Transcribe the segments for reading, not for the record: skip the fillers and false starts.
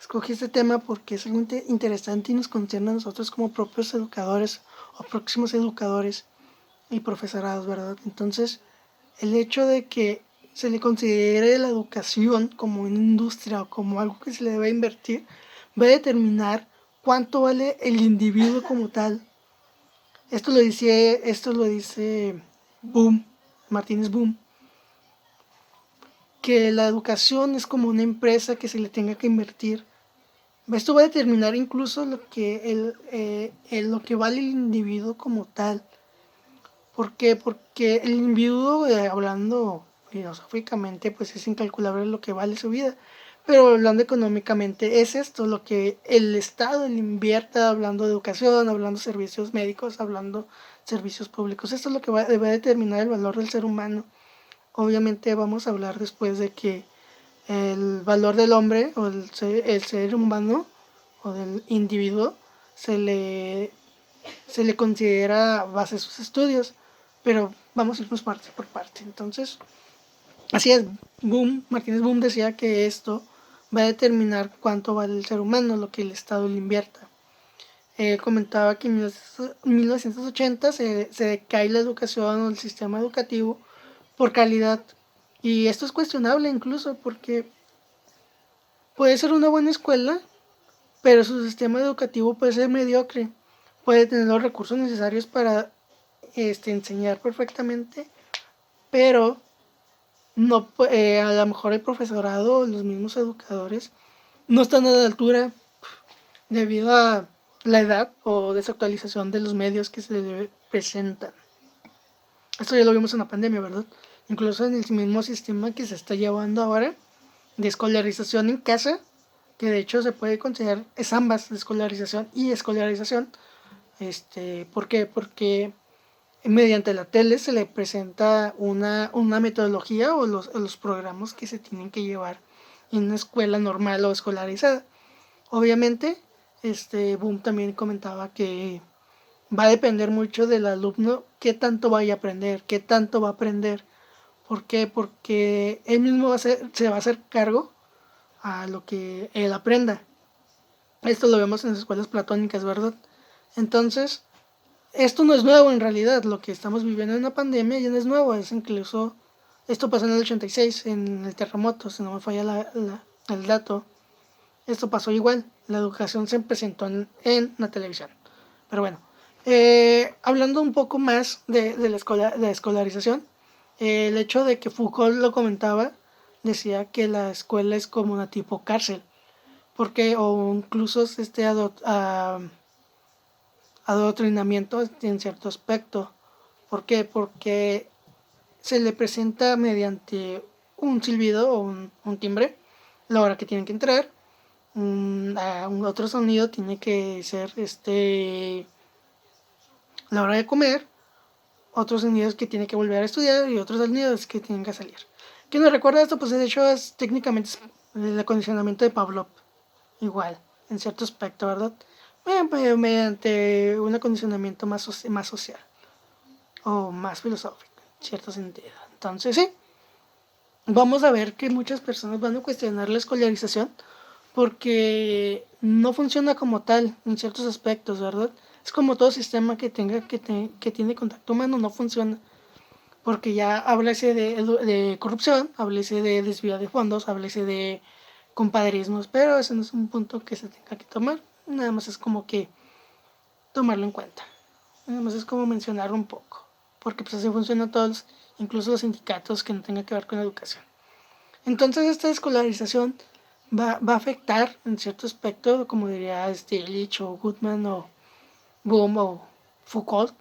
escogí este tema porque es algo interesante y nos concierne a nosotros como propios educadores o próximos educadores y profesorados, ¿verdad? Entonces, el hecho de que se le considere la educación como una industria o como algo que se le debe invertir, va a determinar cuánto vale el individuo como tal. Esto lo dice Boom, Martínez Boom, que la educación es como una empresa que se le tenga que invertir. Esto va a determinar incluso lo que vale el individuo como tal. ¿Por qué? Porque el individuo, hablando filosóficamente, pues es incalculable lo que vale su vida. Pero hablando económicamente, es esto lo que el Estado le invierte, hablando de educación, hablando de servicios médicos, hablando de servicios públicos. Esto es lo que va a determinar el valor del ser humano. Obviamente vamos a hablar después de que el valor del hombre o el ser humano o del individuo se le, se le considera base a sus estudios, pero vamos a irnos parte por parte. Entonces, así es, Martínez Boom decía que esto va a determinar cuánto vale el ser humano, lo que el Estado le invierta. Comentaba que en 1980 se decae la educación o el sistema educativo por calidad. Y esto es cuestionable incluso porque puede ser una buena escuela, pero su sistema educativo puede ser mediocre. Puede tener los recursos necesarios para enseñar perfectamente, pero no, a lo mejor el profesorado, los mismos educadores, no están a la altura debido a la edad o desactualización de los medios que se le presentan. Esto ya lo vimos en la pandemia, ¿verdad? Incluso en el mismo sistema que se está llevando ahora de escolarización en casa, que de hecho se puede considerar, es ambas, escolarización y escolarización. ¿Por qué? Porque mediante la tele se le presenta una metodología o los programas que se tienen que llevar en una escuela normal o escolarizada. Obviamente, Boom también comentaba que va a depender mucho del alumno qué tanto vaya a aprender, qué tanto va a aprender. ¿Por qué? Porque él mismo se va a hacer cargo a lo que él aprenda. Esto lo vemos en las escuelas platónicas, ¿verdad? Entonces, esto no es nuevo en realidad. Lo que estamos viviendo en una pandemia ya no es nuevo. Es incluso, esto pasó en el 86, en el terremoto, si no me falla el dato. Esto pasó igual. La educación se presentó en la televisión. Pero bueno, hablando un poco más de la escolarización, el hecho de que Foucault lo comentaba, decía que la escuela es como una tipo cárcel, porque o incluso adoctrinamiento en cierto aspecto. ¿Por qué? Porque se le presenta mediante un silbido o un timbre la hora que tienen que entrar. Un otro sonido tiene que ser la hora de comer, otros sonidos que tiene que volver a estudiar y otros sonidos que tienen que salir. ¿Quién nos recuerda esto? Pues de hecho es técnicamente el acondicionamiento de Pavlov, igual, en cierto aspecto, ¿verdad? Mediante un acondicionamiento más social o más filosófico, en cierto sentido. Entonces sí, vamos a ver que muchas personas van a cuestionar la escolarización porque no funciona como tal en ciertos aspectos, ¿verdad? Es como todo sistema que tiene contacto humano, no funciona. Porque ya háblese de corrupción, háblese de desvío de fondos, háblese de compadrismos, pero ese no es un punto que se tenga que tomar. Nada más es como que tomarlo en cuenta. Nada más es como mencionarlo un poco. Porque pues así funcionan todos, incluso los sindicatos que no tengan que ver con educación. Entonces esta escolarización va a afectar en cierto aspecto, como diría Illich o Goodman o Boom o Foucault,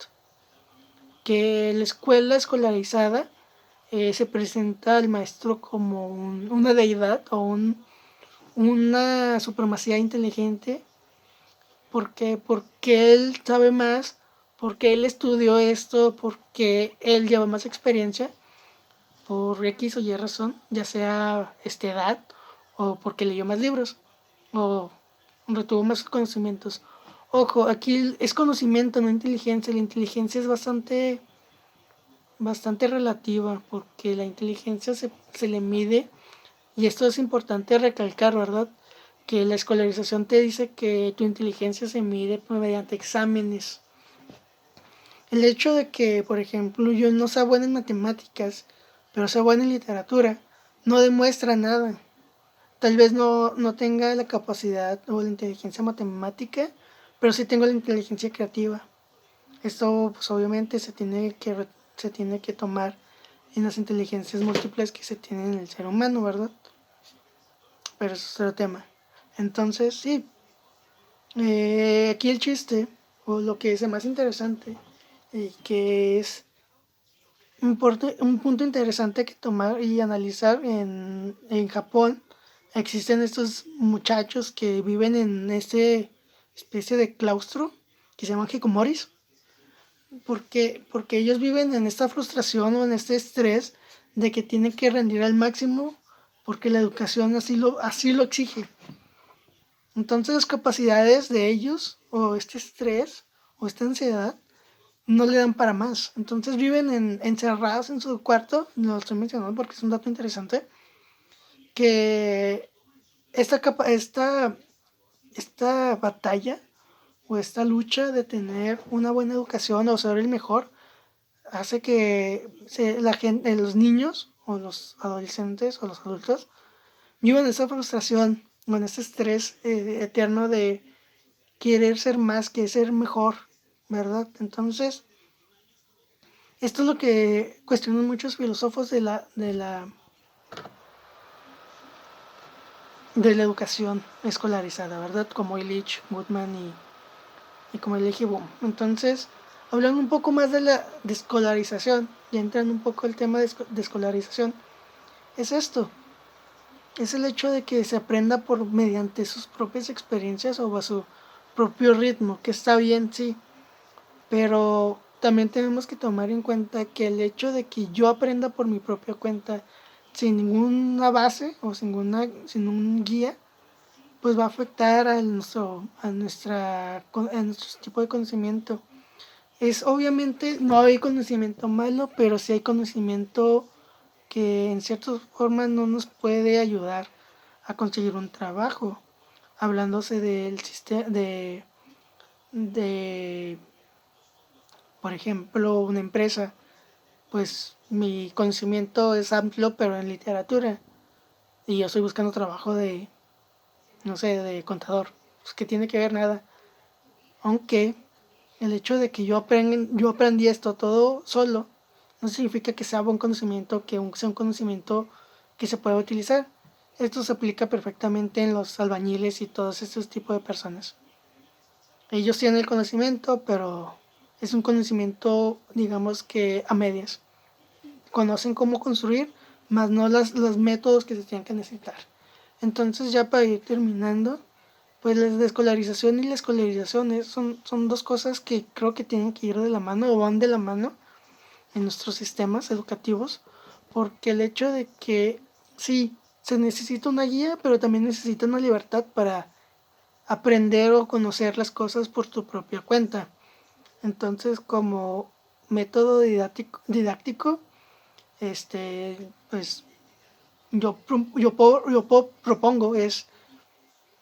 que la escuela escolarizada se presenta al maestro como una deidad o una supremacía inteligente. ¿Por qué? Porque él sabe más, porque él estudió esto, porque él lleva más experiencia, por X o Y razón, ya sea edad o porque leyó más libros o retuvo más conocimientos. Ojo, aquí es conocimiento, no inteligencia. La inteligencia es bastante relativa porque la inteligencia se le mide, y esto es importante recalcar, ¿verdad? que la escolarización te dice que tu inteligencia se mide mediante exámenes. El hecho de que, por ejemplo, yo no sea buena en matemáticas, pero sea buena en literatura, no demuestra nada. Tal vez no tenga la capacidad o la inteligencia matemática, pero sí tengo la inteligencia creativa. Esto, pues obviamente se tiene que tomar en las inteligencias múltiples que se tienen en el ser humano, ¿verdad? Pero eso es otro tema. Entonces, sí, aquí el chiste, o lo que es el más interesante, que es un punto interesante que tomar y analizar en Japón, existen estos muchachos que viven en esta especie de claustro que se llaman hikomoris, porque ellos viven en esta frustración o en este estrés de que tienen que rendir al máximo porque la educación así lo exige. Entonces las capacidades de ellos o este estrés o esta ansiedad no le dan para más. Entonces viven encerrados en su cuarto, lo estoy mencionando porque es un dato interesante, que esta batalla o esta lucha de tener una buena educación o ser el mejor hace que los niños o los adolescentes o los adultos vivan esa frustración o en ese estrés eterno de querer ser más que ser mejor, ¿verdad? Entonces, esto es lo que cuestionan muchos filósofos de la educación escolarizada, ¿verdad? Como Illich, Goodman y como elige Boom. Entonces, hablando un poco más de la descolarización, ya entrando un poco el tema de escolarización, es esto, es el hecho de que se aprenda por mediante sus propias experiencias o a su propio ritmo, que está bien, sí, pero también tenemos que tomar en cuenta que el hecho de que yo aprenda por mi propia cuenta sin ninguna base o sin un guía, pues va a afectar a nuestro tipo de conocimiento. Es obviamente no hay conocimiento malo, pero sí hay conocimiento que en cierta forma no nos puede ayudar a conseguir un trabajo. Hablándose del sistema de, por ejemplo, una empresa, pues mi conocimiento es amplio, pero en literatura, y yo estoy buscando trabajo de, no sé, de contador, pues que tiene que ver nada. Aunque el hecho de que yo aprendí esto todo solo, no significa que sea buen conocimiento, sea un conocimiento que se pueda utilizar. Esto se aplica perfectamente en los albañiles y todos estos tipos de personas. Ellos tienen el conocimiento, pero es un conocimiento, digamos que a medias. Conocen cómo construir, más no los métodos que se tienen que necesitar. Entonces, ya para ir terminando, pues la descolarización y la escolarización son dos cosas que creo que tienen que ir de la mano o van de la mano en nuestros sistemas educativos, porque el hecho de que sí, se necesita una guía, pero también necesita una libertad para aprender o conocer las cosas por tu propia cuenta. Entonces, como método didáctico, pues propongo es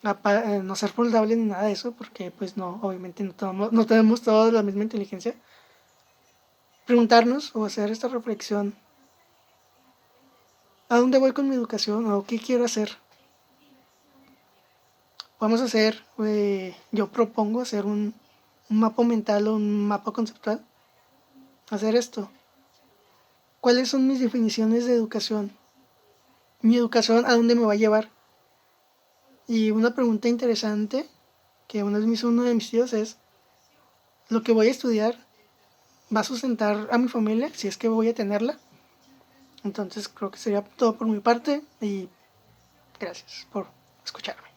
no ser vulnerable ni nada de eso, porque pues no, obviamente no tenemos todos la misma inteligencia. Preguntarnos o hacer esta reflexión: ¿a dónde voy con mi educación o qué quiero hacer? Vamos a hacer, yo propongo hacer un mapa mental o un mapa conceptual. Hacer esto. ¿Cuáles son mis definiciones de educación? ¿Mi educación a dónde me va a llevar? Y una pregunta interesante que una vez me hizo uno de mis tíos es: ¿lo que voy a estudiar va a sustentar a mi familia si es que voy a tenerla? Entonces creo que sería todo por mi parte y gracias por escucharme.